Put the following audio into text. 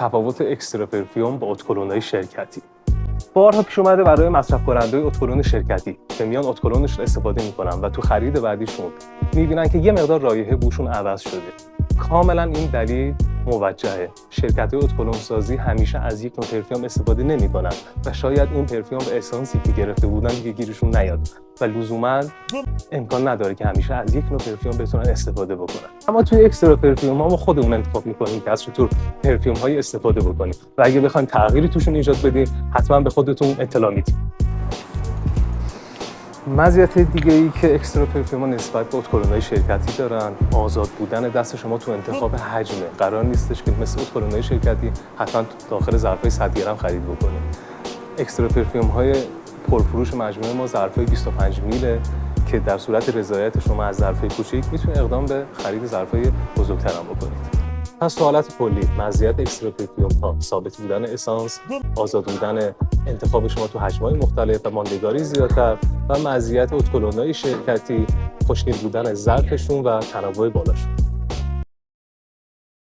تفاوت اکسترا پرفیوم با اتکلون‌های شرکتی. بارها پیش اومده برای مصرف کننده‌های اتکلون شرکتی که میان اتکلونش رو استفاده میکنن و تو خرید بعدیشون میبینن که یه مقدار رایحه بوشون عوض شده. کاملا این دلیل موجهه. شرکت‌های اتکلون سازی همیشه از یک نوع پرفیوم استفاده نمی‌کنن و شاید این پرفیوم به اسانسی که گرفته بودن دیگه گیرشون نیاد و لزوما امکان نداره که همیشه از یک نوع پرفیوم بتونن استفاده بکنن. اما توی اکسترا پرفیوم ها ما خودمون انتخاب می‌کنیم که از چطور پرفیوم‌های استفاده بکنیم و اگه بخوایم تغییری توشون ایجاد بدیم حتما به خودتون اطلاع میدیم. مزیت دیگه‌ای که اکسترا پرفیوم‌ها نسبت به اتکلون‌های شرکتی دارن، آزاد بودن دست شما تو انتخاب حجمه. قرار نیستش که مثل اتکلون‌های شرکتی حتما داخل ظرف‌های 100 گرم خرید بکنید. اکسترا پرفیوم‌های پرفروش مجموعه ما ظرف‌های 25 میله که در صورت رضایت شما از ظرف‌های کوچیک میتونید اقدام به خرید ظرف‌های بزرگتر هم بکنید. پس تو حالت کلی مزیت اکسترا پرفیوم‌ها ثابت بودن اسانس، آزاد بودن انتخاب شما تو حجم‌های مختلف و ماندگاری زیادتر و مزیت اتکلون‌های شرکتی، خوشگل بودن ظرفشون و تنوع بالاشون.